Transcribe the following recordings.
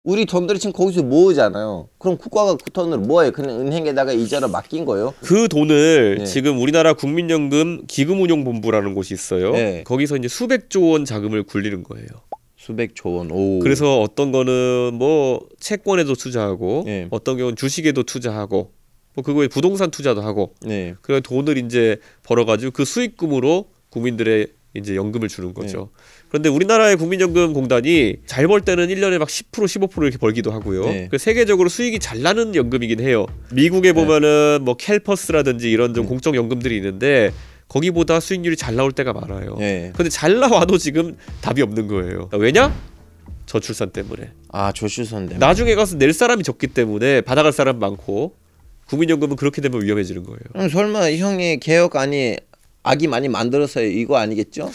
우리 돈들이 지금 거기서 모으잖아요. 그럼 국가가 그 돈을 뭐예요? 그냥 은행에다가 이자로 맡긴 거예요? 그 돈을 네. 지금 우리나라 국민연금 기금운용본부라는 곳이 있어요. 네. 거기서 이제 수백조 원 자금을 굴리는 거예요. 수백조 원. 오. 그래서 어떤 거는 뭐 채권에도 투자하고 네. 어떤 경우는 주식에도 투자하고 뭐 그거에 부동산 투자도 하고 네. 그런 돈을 이제 벌어가지고 그 수익금으로 국민들의 이제 연금을 주는 거죠. 그런데 우리나라의 국민연금공단이 잘 벌 때는 1년에 막 10% 15% 이렇게 벌기도 하고요. 네. 그 세계적으로 수익이 잘 나는 연금이긴 해요. 미국에 보면은 뭐 캘퍼스라든지 이런 좀 공적 연금들이 있는데 거기보다 수익률이 잘 나올 때가 많아요. 네. 근데 잘 나와도 지금 답이 없는 거예요. 왜냐? 저출산 때문에. 아, 저출산 때문에. 나중에 가서 낼 사람이 적기 때문에 받아갈 사람 많고 국민연금은 그렇게 되면 위험해지는 거예요. 설마 형이 개혁안이 아기 많이 만들어서 이거 아니겠죠?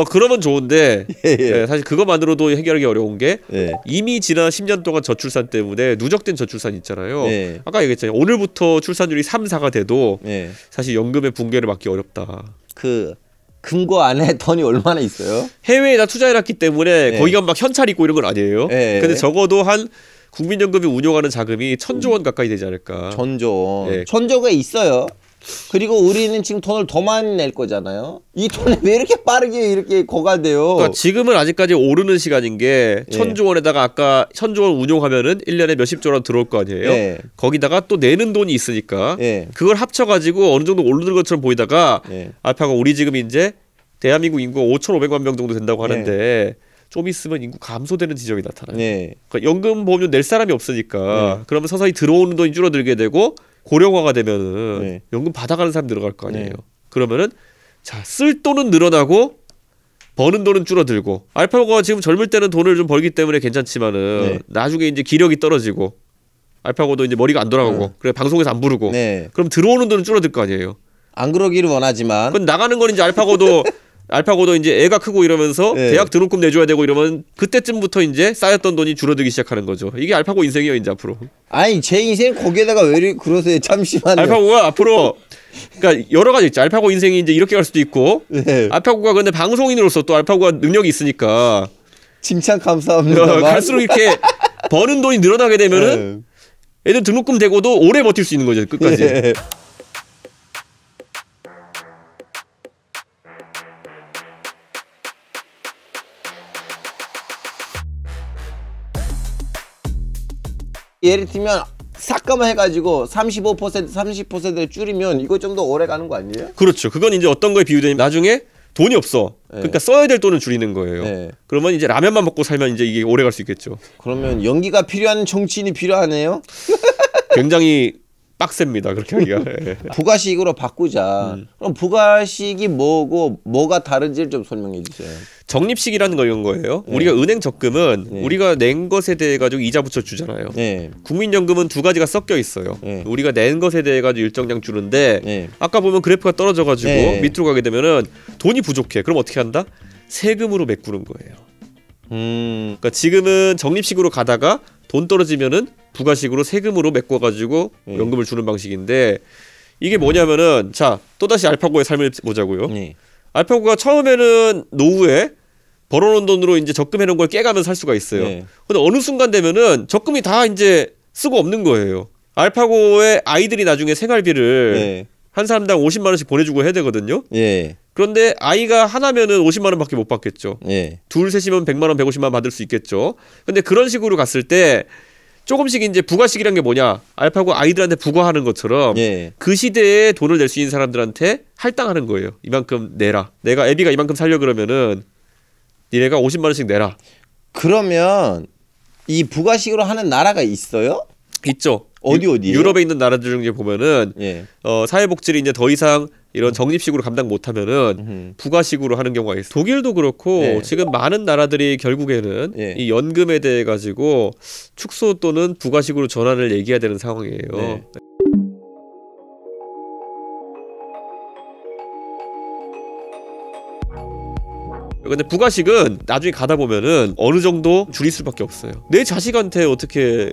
그러면 좋은데 예. 예, 사실 그것만으로도 해결하기 어려운 게 예. 이미 지난 10년 동안 저출산 때문에 누적된 저출산 있잖아요. 예. 아까 얘기했잖아요. 오늘부터 출산율이 3, 4가 돼도 예. 사실 연금의 붕괴를 막기 어렵다. 그 금고 안에 돈이 얼마나 있어요? 해외에다 투자해놨기 때문에 예. 거기가 막 현찰 있고 이런 건 아니에요. 예. 근데 적어도 한 국민연금이 운용하는 자금이 1,000조 원 가까이 되지 않을까. 천조. 예. 천조가 있어요. 그리고 우리는 지금 돈을 더 많이 낼 거잖아요. 이 돈이 왜 이렇게 빠르게 이렇게 고갈돼요? 그러니까 지금은 아직까지 오르는 시간인 게 예. 1,000조 원에다가 아까 1,000조 원 운용하면은 1년에 몇십조 원 들어올 거 아니에요. 예. 거기다가 또 내는 돈이 있으니까 예. 그걸 합쳐가지고 어느 정도 오르는 것처럼 보이다가 예. 알파가 우리 지금 이제 대한민국 인구가 5,500만 명 정도 된다고 하는데 좀 있으면 인구 감소되는 지점이 나타나요. 예. 그러니까 연금 보험료 낼 사람이 없으니까 네. 그러면 서서히 들어오는 돈이 줄어들게 되고 고령화가 되면은 네. 연금 받아가는 사람 늘어갈 거 아니에요. 네. 그러면은 자, 쓸 돈은 늘어나고 버는 돈은 줄어들고 알파고가 지금 젊을 때는 돈을 좀 벌기 때문에 괜찮지만은 네. 나중에 이제 기력이 떨어지고 알파고도 이제 머리가 안 돌아가고 그래 방송에서 안 부르고 네. 그럼 들어오는 돈은 줄어들 거 아니에요. 안 그러기를 원하지만 그건 나가는 건 이제 알파고도 이제 애가 크고 이러면서 네. 대학 등록금 내줘야 되고 이러면 그때쯤부터 이제 쌓였던 돈이 줄어들기 시작하는 거죠. 이게 알파고 인생이에요 이제 앞으로. 아니 제 인생 거기에다가 왜 이렇게 그러세요? 잠시만요. 알파고가 앞으로 그러니까 여러 가지 있죠. 알파고 인생이 이제 이렇게 갈 수도 있고 네. 알파고가 근데 방송인으로서 또 알파고가 능력이 있으니까 칭찬 감사합니다. 갈수록 이렇게 버는 돈이 늘어나게 되면은 애들 등록금 대고도 오래 버틸 수 있는 거죠 끝까지. 네. 예를 들면 삭감 해가지고 35% 30%를 줄이면 이거 좀 더 오래 가는 거 아니에요? 그렇죠. 그건 이제 어떤 거에 비유되냐면 나중에 돈이 없어. 그러니까 써야 될 돈을 줄이는 거예요. 네. 그러면 이제 라면만 먹고 살면 이제 이게 오래 갈 수 있겠죠. 그러면 연기가 필요한 정치인이 필요하네요. 굉장히 빡셉니다. 그렇게 하기가. 예. 부가식으로 바꾸자. 그럼 부가식이 뭐고 뭐가 다른지를 좀 설명해 주세요. 적립식이라는 거 이런 거예요. 네. 우리가 은행 적금은 네. 우리가 낸 것에 대해 가지고 이자 붙여 주잖아요. 네. 국민연금은 두 가지가 섞여 있어요. 네. 우리가 낸 것에 대해 가지고 일정량 주는데 네. 아까 보면 그래프가 떨어져 가지고 네. 밑으로 가게 되면은 돈이 부족해. 그럼 어떻게 한다? 세금으로 메꾸는 거예요. 그러니까 지금은 적립식으로 가다가 돈 떨어지면은 부가식으로 세금으로 메꿔 가지고 연금을 주는 방식인데 이게 뭐냐면은 자, 또다시 알파고의 삶을 보자고요. 네. 알파고가 처음에는 노후에 벌어놓은 돈으로 이제 적금해 놓은 걸 깨가면서 살 수가 있어요. 네. 근데 어느 순간 되면은 적금이 다 이제 쓰고 없는 거예요. 알파고의 아이들이 나중에 생활비를 네. 한 사람당 50만 원씩 보내주고 해야 되거든요. 예. 그런데 아이가 하나면은 50만 원밖에 못 받겠죠. 예. 둘 셋이면 100만 원, 150만 원 받을 수 있겠죠. 근데 그런 식으로 갔을 때 조금씩 이제 부가식이란 게 뭐냐? 알파고 아이들한테 부과하는 것처럼 예. 그 시대에 돈을 낼 수 있는 사람들한테 할당하는 거예요. 이만큼 내라. 내가 애비가 이만큼 살려 그러면은 니네가 50만 원씩 내라. 그러면 이 부가식으로 하는 나라가 있어요? 있죠. 어디에요? 유럽에 있는 나라들 중에 보면은 예. 사회복지를 이제 더 이상 이런 적립식으로 감당 못하면은 부가식으로 하는 경우가 있어요. 독일도 그렇고 네. 지금 많은 나라들이 결국에는 네. 이 연금에 대해 가지고 축소 또는 부가식으로 전환을 얘기해야 되는 상황이에요. 네. 근데 부가식은 나중에 가다 보면은 어느 정도 줄일 수밖에 없어요. 내 자식한테 어떻게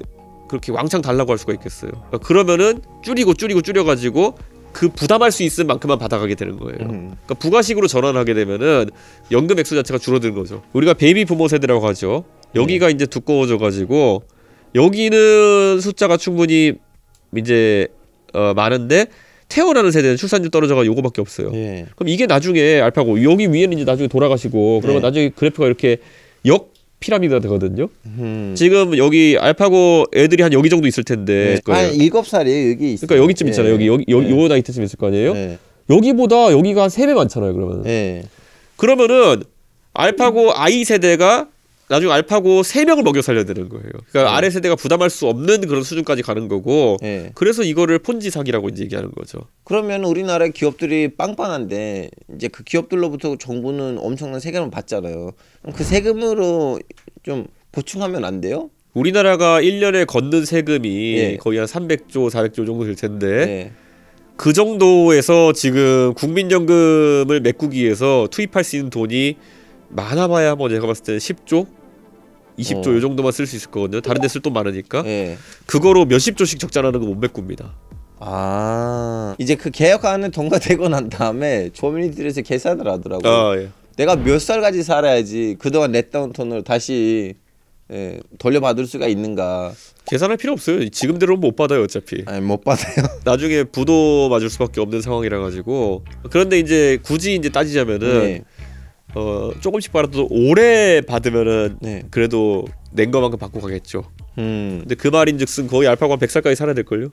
그렇게 왕창 달라고 할 수가 있겠어요. 그러면은 줄여가지고 그 부담할 수 있을 만큼만 받아가게 되는 거예요. 그러니까 부가식으로 전환하게 되면은 연금 액수 자체가 줄어드는 거죠. 우리가 베이비 부모 세대라고 하죠. 여기가 이제 두꺼워져가지고 여기는 숫자가 충분히 이제 많은데 태어나는 세대는 출산율 떨어져가지고 요거밖에 없어요. 예. 그럼 이게 나중에 알파고 여기 위에는 이제 나중에 돌아가시고 그러면 나중에 그래프가 이렇게 역 피라미드가 되거든요. 지금 여기 알파고 애들이 한 여기 정도 있을 텐데. 한 7살이에요 여기 있어요. 그러니까 여기쯤 있잖아요. 여기 요 나이 때쯤 있을 거 아니에요. 여기보다 여기가 한 3배 많잖아요. 그러면. 그러면은 알파고 I 세대가 나중에 알파고 3명을 먹여 살려야 되는 거예요. 그러니까 아래 세대가 부담할 수 없는 그런 수준까지 가는 거고. 그래서 이거를 폰지 사기라고 이제 얘기하는 거죠. 그러면 우리나라 기업들이 빵빵한데 이제 그 기업들로부터 정부는 엄청난 세금을 받잖아요. 그럼 그 세금으로 좀 보충하면 안 돼요? 우리나라가 1년에 걷는 세금이 거의 한 300조, 400조 정도 될 텐데 그 정도에서 지금 국민연금을 메꾸기 위해서 투입할 수 있는 돈이 많아봐야 뭐 제가 봤을 때는 10조? 20조 요 정도만 쓸 수 있을 거거든요. 다른 데 쓸 돈 많으니까. 그거로 몇십 조씩 적자나는 거 못 메꿉니다. 아, 이제 그 개혁안을 통과되고 난 다음에 조민이들에서 계산을 하더라고요. 내가 몇 살까지 살아야지 그동안 냈던 돈을 다시 돌려받을 수가 있는가. 계산할 필요 없어요. 지금대로는 못 받아요 어차피. 아니, 못 받아요. 나중에 부도 맞을 수밖에 없는 상황이라 가지고. 그런데 이제 굳이 이제 따지자면은 조금씩 받아도 오래 받으면은 그래도 낸 거만큼 받고 가겠죠. 근데 그 말인즉슨 거의 알파고 한 100살까지 살아야 될걸요.